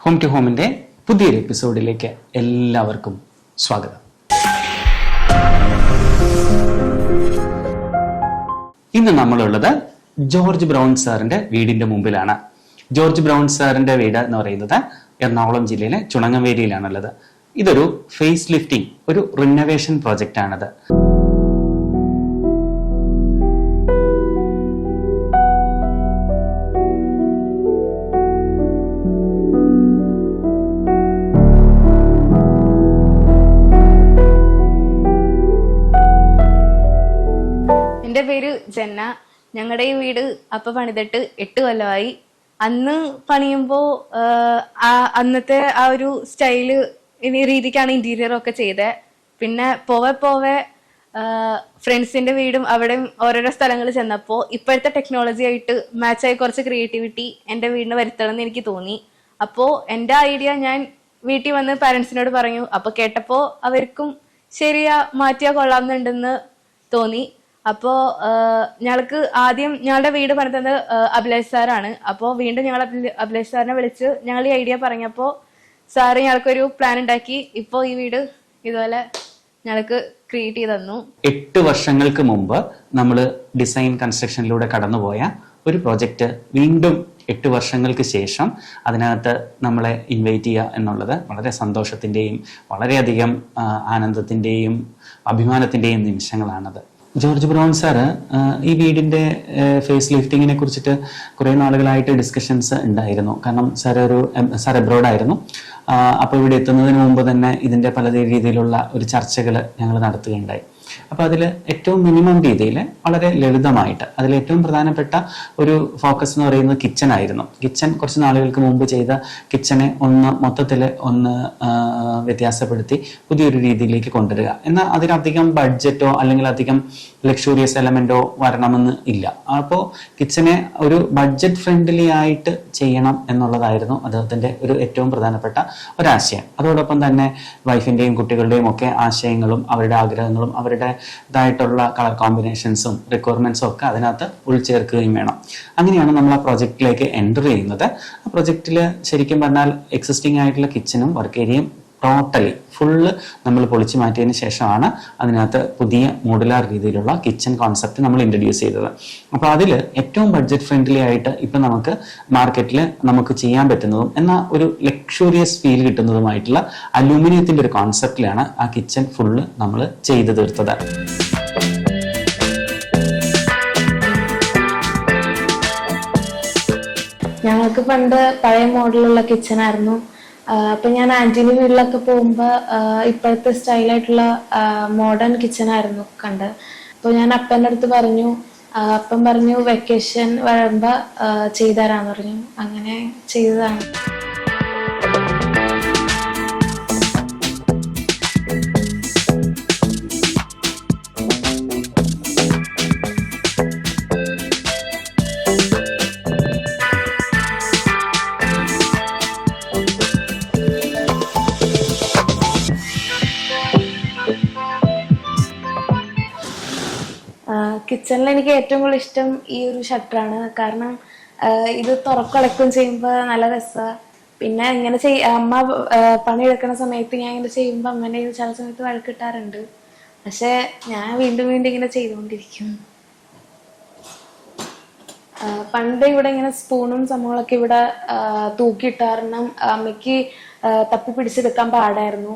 Home to ഹോമിന്റെ പുതിയൊരു എപ്പിസോഡിലേക്ക് എല്ലാവർക്കും സ്വാഗതം. ഇന്ന് നമ്മളുള്ളത് ജോർജ് ബ്രൗൺ സാറിന്റെ വീടിന്റെ മുമ്പിലാണ്. ജോർജ് ബ്രൗൺ സാറിന്റെ വീട് എന്ന് പറയുന്നത് എറണാകുളം ജില്ലയിലെ ചുണങ്ങവേലിയിലാണുള്ളത്. ഇതൊരു ഫേസ് ലിഫ്റ്റിംഗ്, ഒരു റിനോവേഷൻ പ്രോജക്റ്റ് ആണത്. എൻ്റെ പേര് ജന്ന. ഞങ്ങളുടെ ഈ വീട് അപ്പ പണിതിട്ട് 8 കൊല്ലമായി. അന്ന് പണിയുമ്പോൾ അന്നത്തെ ആ ഒരു സ്റ്റൈല് രീതിക്കാണ് ഇന്റീരിയർ ഒക്കെ ചെയ്തത്. പിന്നെ പോവെ പോവെ ഫ്രണ്ട്സിന്റെ വീടും അവിടെയും ഓരോരോ സ്ഥലങ്ങളിൽ ചെന്നപ്പോൾ ഇപ്പോഴത്തെ ടെക്നോളജി ആയിട്ട് മാച്ചായി കുറച്ച് ക്രിയേറ്റിവിറ്റി എൻ്റെ വീടിന് വരുത്തണം എന്ന് എനിക്ക് തോന്നി. അപ്പോൾ എൻ്റെ ഐഡിയ ഞാൻ വീട്ടിൽ വന്ന് പാരൻസിനോട് പറഞ്ഞു. അപ്പോൾ കേട്ടപ്പോൾ അവർക്കും ശരിയാ, മാറ്റിയാ കൊള്ളാമെന്നുണ്ടെന്ന് തോന്നി. അപ്പോൾ ഞങ്ങൾക്ക് ആദ്യം ഞങ്ങളുടെ വീട് പണിതത് അഭിലാഷ് സാറാണ്. അപ്പോൾ വീണ്ടും ഞങ്ങൾ അഭിലാഷ് സാറിനെ വിളിച്ച് ഞങ്ങൾ ഈ ഐഡിയ പറഞ്ഞപ്പോൾ സാറ് ഞങ്ങൾക്കൊരു പ്ലാൻ ഉണ്ടാക്കി. ഇപ്പോൾ ഈ വീട് ഇതുപോലെ ഞങ്ങൾക്ക് ക്രിയേറ്റ് ചെയ്ത് തന്നു. 8 വർഷങ്ങൾക്ക് മുമ്പ് നമ്മൾ ഡിസൈൻ കൺസ്ട്രക്ഷനിലൂടെ കടന്നുപോയ ഒരു പ്രോജക്റ്റ് വീണ്ടും 8 വർഷങ്ങൾക്ക് ശേഷം അതിനകത്ത് നമ്മളെ ഇൻവൈറ്റ് ചെയ്യുക എന്നുള്ളത് വളരെ സന്തോഷത്തിൻ്റെയും വളരെയധികം ആനന്ദത്തിൻ്റെയും അഭിമാനത്തിൻ്റെയും നിമിഷങ്ങളാണത്. ജോർജ് ബ്രൗൺ സാറ് ഈ വീടിൻ്റെ ഫേസ് ലിഫ്റ്റിങ്ങിനെ കുറിച്ചിട്ട് കുറേ നാളുകളായിട്ട് ഡിസ്കഷൻസ് ഉണ്ടായിരുന്നു. കാരണം സാർ എബ്രോഡായിരുന്നു. അപ്പോൾ ഇവിടെ എത്തുന്നതിന് മുമ്പ് തന്നെ ഇതിൻ്റെ പല രീതിയിലുള്ള ഒരു ചർച്ചകൾ ഞങ്ങൾ നടത്തുകയുണ്ടായി. അപ്പോൾ അതിൽ ഏറ്റവും മിനിമം രീതിയിൽ വളരെ ലളിതമായിട്ട് അതിൽ ഏറ്റവും പ്രധാനപ്പെട്ട ഒരു ഫോക്കസ് എന്ന് പറയുന്നത് കിച്ചൺ ആയിരുന്നു. കിച്ചൺ കുറച്ച് നാളുകൾക്ക് മുമ്പ് ചെയ്ത കിച്ചനെ മൊത്തത്തിൽ വ്യത്യാസപ്പെടുത്തി പുതിയൊരു രീതിയിലേക്ക് കൊണ്ടുവരിക. എന്നാൽ അതിനധികം ബഡ്ജറ്റോ അല്ലെങ്കിൽ അധികം ലക്ഷൂറിയസ് എലമെന്റോ വരണമെന്ന് ഇല്ല. അപ്പോൾ കിച്ചനെ ഒരു ബഡ്ജറ്റ് ഫ്രണ്ട്ലി ആയിട്ട് ചെയ്യണം എന്നുള്ളതായിരുന്നു അദ്ദേഹത്തിൻ്റെ ഒരു ഏറ്റവും പ്രധാനപ്പെട്ട ഒരാശയം. അതോടൊപ്പം തന്നെ വൈഫിൻ്റെയും കുട്ടികളുടെയും ഒക്കെ ആശയങ്ങളും അവരുടെ ആഗ്രഹങ്ങളും അവരുടേതായിട്ടുള്ള കളർ കോമ്പിനേഷൻസും റിക്വയർമെന്റ്സും ഒക്കെ അതിനകത്ത് ഉൾച്ചേർക്കുകയും വേണം. അങ്ങനെയാണ് നമ്മൾ ആ പ്രൊജക്റ്റിലേക്ക് എൻ്റർ ചെയ്യുന്നത്. ആ പ്രൊജക്റ്റിൽ ശരിക്കും പറഞ്ഞാൽ എക്സിസ്റ്റിംഗ് ആയിട്ടുള്ള കിച്ചനും വർക്ക് ഏരിയയും ടോട്ടലി ഫുള്ള് നമ്മൾ പൊളിച്ചു മാറ്റിയതിന് ശേഷമാണ് അതിനകത്ത് പുതിയ മോഡുലാർ രീതിയിലുള്ള കിച്ചൺ കോൺസെപ്റ്റ് നമ്മൾ ഇൻട്രൊഡ്യൂസ് ചെയ്തത്. അപ്പോൾ അതിൽ ഏറ്റവും ബഡ്ജറ്റ് ഫ്രണ്ട്ലി ആയിട്ട് ഇപ്പം നമുക്ക് മാർക്കറ്റിൽ നമുക്ക് ചെയ്യാൻ പറ്റുന്നതും എന്നാൽ ഒരു ലക്ഷൂറിയസ് ഫീൽ കിട്ടുന്നതുമായിട്ടുള്ള അലൂമിനിയത്തിൻ്റെ ഒരു കോൺസെപ്റ്റിലാണ് ആ കിച്ചൺ ഫുള്ള് നമ്മൾ ചെയ്തു തീർത്തത്. ഞങ്ങൾക്ക് പണ്ട് പഴയ മോഡലുള്ള കിച്ചൺ ആയിരുന്നു. അപ്പൊ ഞാൻ ആന്റീന്റെ വീട്ടിലൊക്കെ പോകുമ്പോ ഇപ്പോഴത്തെ സ്റ്റൈലായിട്ടുള്ള മോഡേൺ കിച്ചൺ ആയിരുന്നു കണ്ടത്. അപ്പോൾ ഞാൻ അപ്പൻ്റെ അടുത്ത് പറഞ്ഞു. അപ്പം പറഞ്ഞു വെക്കേഷൻ വരുമ്പോ ചെയ്തുതരാന്ന് പറഞ്ഞു. അങ്ങനെ ചെയ്തതാണ്. കിച്ചണിൽ എനിക്ക് ഏറ്റവും കൂടുതൽ ഇഷ്ടം ഈ ഒരു ഷട്ടറാണ്. കാരണം ഇത് തുറക്കുളയ്ക്കും ചെയ്യുമ്പോൾ നല്ല രസമാണ്. പിന്നെ ഇങ്ങനെ അമ്മ പണിയെടുക്കുന്ന സമയത്ത് ഞാൻ ഇങ്ങനെ ചെയ്യുമ്പോൾ അമ്മേനെ ചില സമയത്ത് വഴക്കിട്ടാറുണ്ട്. പക്ഷെ ഞാൻ വീണ്ടും വീണ്ടും ഇങ്ങനെ ചെയ്തുകൊണ്ടിരിക്കും. പണ്ട് ഇവിടെ ഇങ്ങനെ സ്പൂണും സംഭവങ്ങളൊക്കെ ഇവിടെ തൂക്കിയിട്ടാരണം അമ്മയ്ക്ക് തപ്പി പിടിച്ചെടുക്കാൻ പാടായിരുന്നു.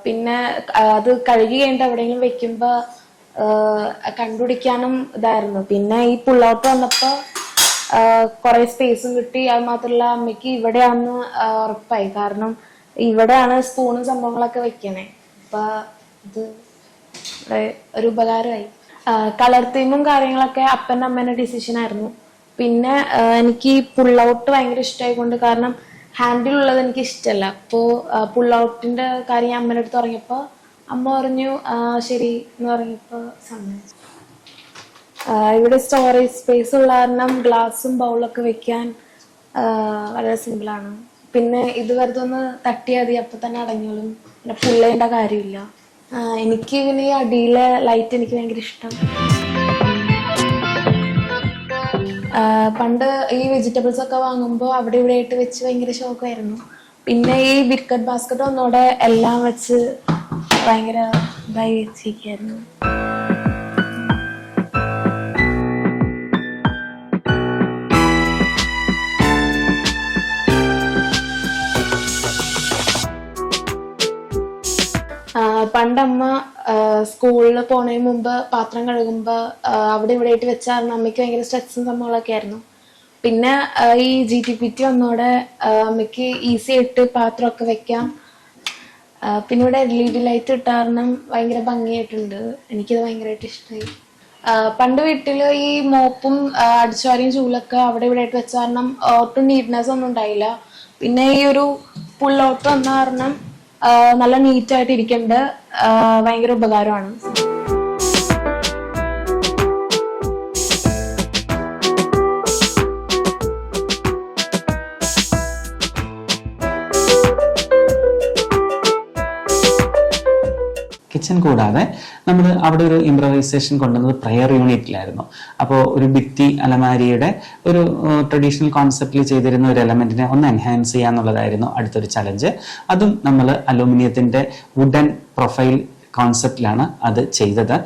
പിന്നെ അത് കഴുകി കഴിഞ്ഞിട്ട് എവിടെയെങ്കിലും വെക്കുമ്പോൾ കണ്ടുപിടിക്കാനും ഇതായിരുന്നു. പിന്നെ ഈ പുള്ളൗട്ട് വന്നപ്പോൾ കുറെ സ്പേസും കിട്ടി. അത് മാത്രമല്ല അമ്മയ്ക്ക് ഇവിടെയാന്ന് ഉറപ്പായി. കാരണം ഇവിടെയാണ് സ്പൂണും സംഭവങ്ങളൊക്കെ വെക്കണേ. അപ്പൊ ഇത് ഒരു ഉപകാരമായി. കളർ തീമും കാര്യങ്ങളൊക്കെ അപ്പൻ്റെ അമ്മേൻ്റെ ഡിസിഷൻ ആയിരുന്നു. പിന്നെ എനിക്ക് പുള്ളൗട്ട് ഭയങ്കര ഇഷ്ടമായിക്കൊണ്ട്, കാരണം ഹാൻഡിലുള്ളത് എനിക്ക് ഇഷ്ടമല്ല. അപ്പോൾ പുള്ളൗട്ടിന്റെ കാര്യം ഞാൻ അമ്മേൻ്റെ അടുത്ത് പറഞ്ഞപ്പോൾ അമ്മ പറഞ്ഞു ശരി എന്ന് പറഞ്ഞപ്പോൾ സമ്മതിച്ചു. ഇവിടെ സ്റ്റോറേജ് സ്പേസ് ഉള്ള കാരണം ഗ്ലാസും ബൗളൊക്കെ വെക്കാൻ വളരെ സിമ്പിളാണ്. പിന്നെ ഇത് വെറുതെ ഒന്ന് തട്ടിയാൽ മതി, അപ്പം തന്നെ അടഞ്ഞോളും. പിന്നെ പുള്ളേണ്ട കാര്യമില്ല. എനിക്ക് ഇങ്ങനെ ഈ അടിയിലെ ലൈറ്റ് എനിക്ക് ഭയങ്കര ഇഷ്ടം. പണ്ട് ഈ വെജിറ്റബിൾസ് ഒക്കെ വാങ്ങുമ്പോൾ അവിടെ ഇവിടെ ആയിട്ട് വെച്ച് ഭയങ്കര ഷോക്കായിരുന്നു. പിന്നെ ഈ ബിസ്ക്കറ്റ് ബാസ്ക്കറ്റ് ഒന്നൂടെ എല്ലാം വെച്ച് ഭയങ്കര ഇതായി വെച്ചിരിക്കായിരുന്നു. പണ്ടമ്മ സ്കൂളിൽ പോണതിന് മുമ്പ് പാത്രം കഴുകുമ്പോൾ അവിടെ ഇവിടെ ആയിട്ട് വെച്ചായിരുന്നു. അമ്മയ്ക്ക് ഭയങ്കര സ്ട്രെസ്സും സംഭവങ്ങളൊക്കെ ആയിരുന്നു. പിന്നെ ഈ GTPT വന്നോടെ അമ്മയ്ക്ക് ഈസി ആയിട്ട് പാത്രമൊക്കെ വെക്കാം. പിന്നെ ഇവിടെ LED ലൈറ്റ് ഇട്ട കാരണം ഭയങ്കര ഭംഗിയായിട്ടുണ്ട്. എനിക്കത് ഭയങ്കരമായിട്ട് ഇഷ്ടമായി. പണ്ട് വീട്ടിൽ ഈ മോപ്പും അടിച്ചുവാരിയും ചൂലൊക്കെ അവിടെ ഇവിടെ ആയിട്ട് വെച്ച കാരണം ഒട്ടും നീറ്റ്നെസ് ഒന്നും ഉണ്ടായില്ല. പിന്നെ ഈ ഒരു പുള്ളോട്ട് വന്ന കാരണം നല്ല നീറ്റായിട്ട് ഇരിക്കേണ്ട ഭയങ്കര ഉപകാരമാണ്. കിച്ചൺ കൂടാതെ നമ്മൾ അവിടെ ഒരു ഇംപ്രവൈസേഷൻ കൊണ്ടുവന്നത് പ്രയർ യൂണിറ്റിലായിരുന്നു. അപ്പോൾ ഒരു ഭിത്തി അലമാരിയുടെ ഒരു ട്രഡീഷണൽ കോൺസെപ്റ്റിൽ ചെയ്തിരുന്ന ഒരു എലമെന്റിനെ ഒന്ന് എൻഹാൻസ് ചെയ്യുക എന്നുള്ളതായിരുന്നു അടുത്തൊരു ചലഞ്ച്. അതും നമ്മൾ അലൂമിനിയത്തിന്റെ വുഡൻ പ്രൊഫൈൽ കോൺസെപ്റ്റിലാണ് അത് ചെയ്തത്.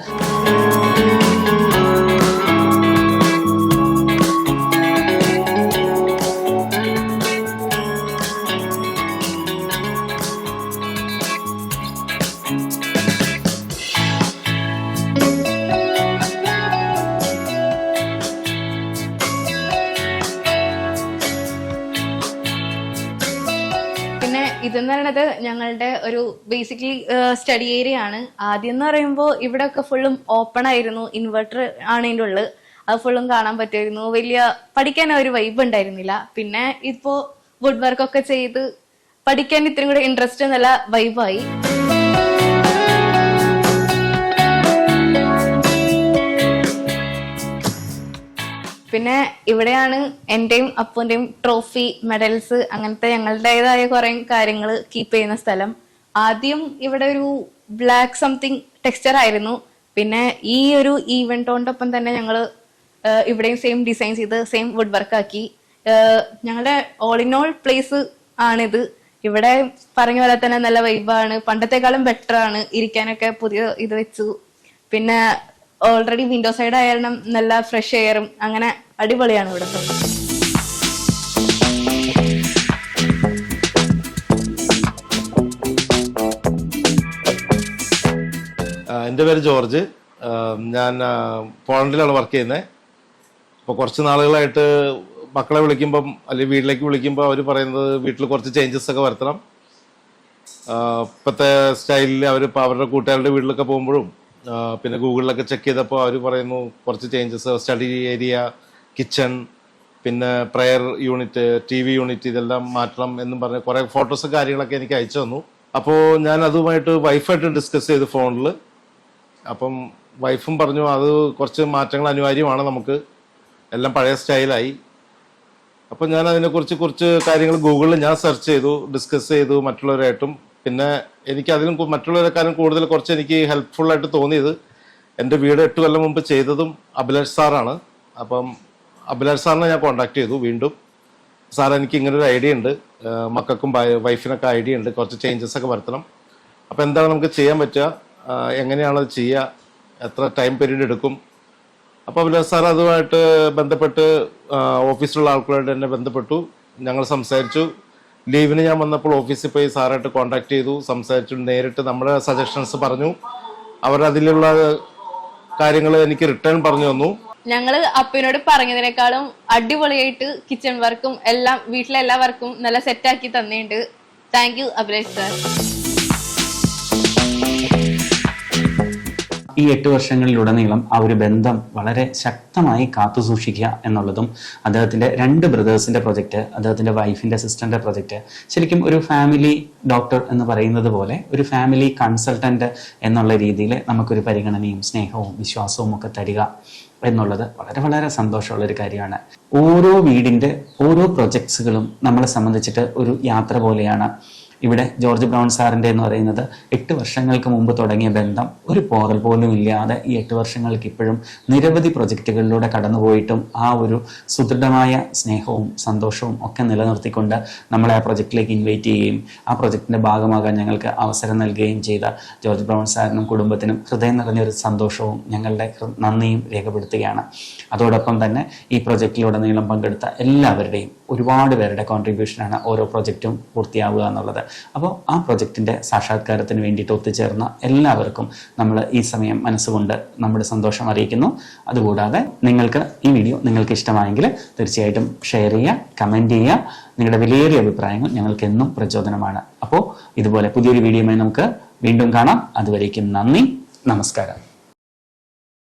ഇതെന്ന് പറയുന്നത് ഞങ്ങളുടെ ഒരു ബേസിക്കലി സ്റ്റഡി ഏരിയ ആണ്. ആദ്യം എന്ന് പറയുമ്പോൾ ഇവിടെ ഒക്കെ ഫുള്ളും ഓപ്പൺ ആയിരുന്നു. ഇൻവെർട്ടർ ആണ് ഇതിൻ്റെ ഉള്ളിൽ. അത് ഫുള്ളും കാണാൻ പറ്റുമായിരുന്നു. വലിയ പഠിക്കാൻ ഒരു വൈബ് ഉണ്ടായിരുന്നില്ല. പിന്നെ ഇപ്പോ വുഡ് വർക്ക് ഒക്കെ ചെയ്ത് പഠിക്കാൻ ഇത്രയും കൂടെ ഇൻട്രസ്റ്റ് നല്ല വൈബായി. പിന്നെ ഇവിടെയാണ് എന്റെയും അപ്പൂന്റെയും ട്രോഫി, മെഡൽസ്, അങ്ങനത്തെ ഞങ്ങളുടേതായ കുറെ കാര്യങ്ങൾ കീപ്പ് ചെയ്യുന്ന സ്ഥലം. ആദ്യം ഇവിടെ ഒരു ബ്ലാക്ക് സംതിങ് ടെക്സ്ചർ ആയിരുന്നു. പിന്നെ ഈ ഒരു ഈവെന്റോടൊപ്പം തന്നെ ഞങ്ങൾ ഇവിടെയും സെയിം ഡിസൈൻ ചെയ്ത് സെയിം വുഡ് വർക്ക് ആക്കി. ഞങ്ങളുടെ ഓൾ ഇൻ ഓൾ പ്ലേസ് ആണിത്. ഇവിടെ പറഞ്ഞ പോലെ തന്നെ നല്ല വൈബാണ്. പണ്ടത്തെക്കാളും ബെറ്റർ ആണ്. ഇരിക്കാനൊക്കെ പുതിയ ഇത് വെച്ചു. പിന്നെ ഓൾറെഡി വിൻഡോ സൈഡ് ആയാലും നല്ല ഫ്രഷ് എയറും അങ്ങനെ അടിപൊളിയാണ് ഇവിടെ. എൻ്റെ പേര് ജോർജ്. ഞാൻ പോളണ്ടിലാണ് വർക്ക് ചെയ്യുന്നത്. അപ്പോൾ കുറച്ച് നാളുകളായിട്ട് മക്കളെ വിളിക്കുമ്പം അല്ലെങ്കിൽ വീട്ടിലേക്ക് വിളിക്കുമ്പോൾ അവർ പറയുന്നത് വീട്ടിൽ കുറച്ച് ചേഞ്ചസ് ഒക്കെ വരുത്തണം. ഇപ്പോഴത്തെ സ്റ്റൈലിൽ അവരുടെ കൂട്ടുകാരുടെ വീട്ടിലൊക്കെ പോകുമ്പോഴും പിന്നെ ഗൂഗിളിലൊക്കെ ചെക്ക് ചെയ്തപ്പോൾ അവർ പറയുന്നു കുറച്ച് ചേഞ്ചസ്, സ്റ്റഡി ഏരിയ, കിച്ചൺ, പിന്നെ പ്രയർ യൂണിറ്റ്, TV യൂണിറ്റ് ഇതെല്ലാം മാറ്റണം എന്നും പറഞ്ഞ് കുറേ ഫോട്ടോസും കാര്യങ്ങളൊക്കെ എനിക്ക് അയച്ചു തന്നു. അപ്പോൾ ഞാൻ അതുമായിട്ട് വൈഫായിട്ട് ഡിസ്കസ് ചെയ്തു ഫോണിൽ. അപ്പം വൈഫും പറഞ്ഞു അത് കുറച്ച് മാറ്റങ്ങൾ അനിവാര്യമാണ്, നമുക്ക് എല്ലാം പഴയ സ്റ്റൈലായി. അപ്പം ഞാൻ അതിനെക്കുറിച്ച് കുറച്ച് കാര്യങ്ങൾ ഗൂഗിളിൽ ഞാൻ സെർച്ച് ചെയ്തു, ഡിസ്കസ് ചെയ്തു മറ്റുള്ളവരായിട്ടും. പിന്നെ എനിക്ക് അതിലും മറ്റുള്ളവരെക്കാളും കൂടുതൽ കുറച്ച് എനിക്ക് ഹെൽപ്ഫുള്ളായിട്ട് തോന്നിയത് എൻ്റെ വീട് 8 കൊല്ലം മുമ്പ് ചെയ്തതും അഭിലാഷ് സാറാണ്. അപ്പം അഭിലാഷ് സാറിനെ ഞാൻ കോൺടാക്ട് ചെയ്തു വീണ്ടും. സാർ എനിക്ക് ഇങ്ങനൊരു ഐഡിയ ഉണ്ട്, മക്കൾക്കും വൈഫിനൊക്കെ ഐഡിയ ഉണ്ട്, കുറച്ച് ചേഞ്ചസ് ഒക്കെ വരുത്തണം. അപ്പോൾ എന്താണ് നമുക്ക് ചെയ്യാൻ പറ്റുക, എങ്ങനെയാണത് ചെയ്യുക, എത്ര ടൈം പീരീഡ് എടുക്കും. അപ്പോൾ അഭിലാഷ് സാർ അതുമായിട്ട് ബന്ധപ്പെട്ട് ഓഫീസിലുള്ള ആൾക്കാരായിട്ട് എന്നെ ബന്ധപ്പെട്ടു. ഞങ്ങൾ സംസാരിച്ചു. ലീവിന് ഞാൻ വന്നപ്പോൾ ഓഫീസിൽ പോയി സാറായിട്ട് കോൺടാക്ട് ചെയ്തു, സംസാരിച്ചു, നേരിട്ട് നമ്മുടെ സജഷൻസ് പറഞ്ഞു. അവരതിലുള്ള കാര്യങ്ങൾ എനിക്ക് റിട്ടേൺ പറഞ്ഞു തന്നു. ഞങ്ങള് അപ്പനോട് പറഞ്ഞതിനേക്കാളും അടിപൊളിയായിട്ട് കിച്ചൺ വർക്കും എല്ലാം വീട്ടിലെ എല്ലാ വർക്കും നല്ല സെറ്റാക്കി തന്നിട്ടുണ്ട്. Thank you Abhilash sir. ഈ 8 വർഷങ്ങളിലുടനീളം ആ ഒരു ബന്ധം വളരെ ശക്തമായി കാത്തുസൂക്ഷിക്കുക എന്നുള്ളതും അദ്ദേഹത്തിൻ്റെ 2 ബ്രദേഴ്സിൻ്റെ പ്രൊജക്റ്റ്, അദ്ദേഹത്തിൻ്റെ വൈഫിൻ്റെ സിസ്റ്ററിൻ്റെ പ്രൊജക്റ്റ് ശരിക്കും ഒരു ഫാമിലി ഡോക്ടർ എന്ന് പറയുന്നത് പോലെ ഒരു ഫാമിലി കൺസൾട്ടൻ്റ് എന്നുള്ള രീതിയിൽ നമുക്കൊരു പരിഗണനയും സ്നേഹവും വിശ്വാസവും ഒക്കെ തരിക എന്നുള്ളത് വളരെ വളരെ സന്തോഷമുള്ളൊരു കാര്യമാണ്. ഓരോ വീടിൻ്റെ ഓരോ പ്രൊജക്ട്സുകളും നമ്മളെ സംബന്ധിച്ചിട്ട് ഒരു യാത്ര പോലെയാണ്. ഇവിടെ ജോർജ് ബ്രൗൺ സാറിൻ്റെ എന്ന് പറയുന്നത് 8 വർഷങ്ങൾക്ക് മുമ്പ് തുടങ്ങിയ ബന്ധം ഒരു പോറൽ പോലും ഇല്ലാതെ ഈ 8 വർഷങ്ങൾക്ക് ഇപ്പോഴും നിരവധി പ്രൊജക്റ്റുകളിലൂടെ കടന്നുപോയിട്ടും ആ ഒരു സുദൃഢമായ സ്നേഹവും സന്തോഷവും ഒക്കെ നിലനിർത്തിക്കൊണ്ട് നമ്മളെ ആ പ്രൊജക്റ്റിലേക്ക് ഇൻവൈറ്റ് ചെയ്യുകയും ആ പ്രൊജക്റ്റിൻ്റെ ഭാഗമാകാൻ ഞങ്ങൾക്ക് അവസരം നൽകുകയും ചെയ്ത ജോർജ് ബ്രൗൺ സാറിനും കുടുംബത്തിനും ഹൃദയം നിറഞ്ഞൊരു സന്തോഷവും ഞങ്ങളുടെ നന്ദിയും രേഖപ്പെടുത്തുകയാണ്. അതോടൊപ്പം തന്നെ ഈ പ്രൊജക്റ്റിലുടനീളം പങ്കെടുത്ത എല്ലാവരുടെയും ഒരുപാട് പേരുടെ കോൺട്രിബ്യൂഷനാണ് ഓരോ പ്രൊജക്റ്റും പൂർത്തിയാവുക എന്നുള്ളത്. അപ്പോൾ ആ പ്രൊജക്റ്റിൻ്റെ സാക്ഷാത്കാരത്തിന് വേണ്ടിയിട്ട് ഒത്തുചേർന്ന എല്ലാവർക്കും നമ്മൾ ഈ സമയം മനസ്സുകൊണ്ട് നമ്മുടെ സന്തോഷം അറിയിക്കുന്നു. അതുകൂടാതെ നിങ്ങൾക്ക് ഈ വീഡിയോ നിങ്ങൾക്ക് ഇഷ്ടമായെങ്കിൽ തീർച്ചയായിട്ടും ഷെയർ ചെയ്യുക, കമൻറ്റ് ചെയ്യുക. നിങ്ങളുടെ വിലയേറിയ അഭിപ്രായങ്ങൾ ഞങ്ങൾക്ക് എന്നും പ്രചോദനമാണ്. അപ്പോൾ ഇതുപോലെ പുതിയൊരു വീഡിയോയുമായി നമുക്ക് വീണ്ടും കാണാം. അതുവരേക്കും നന്ദി, നമസ്കാരം.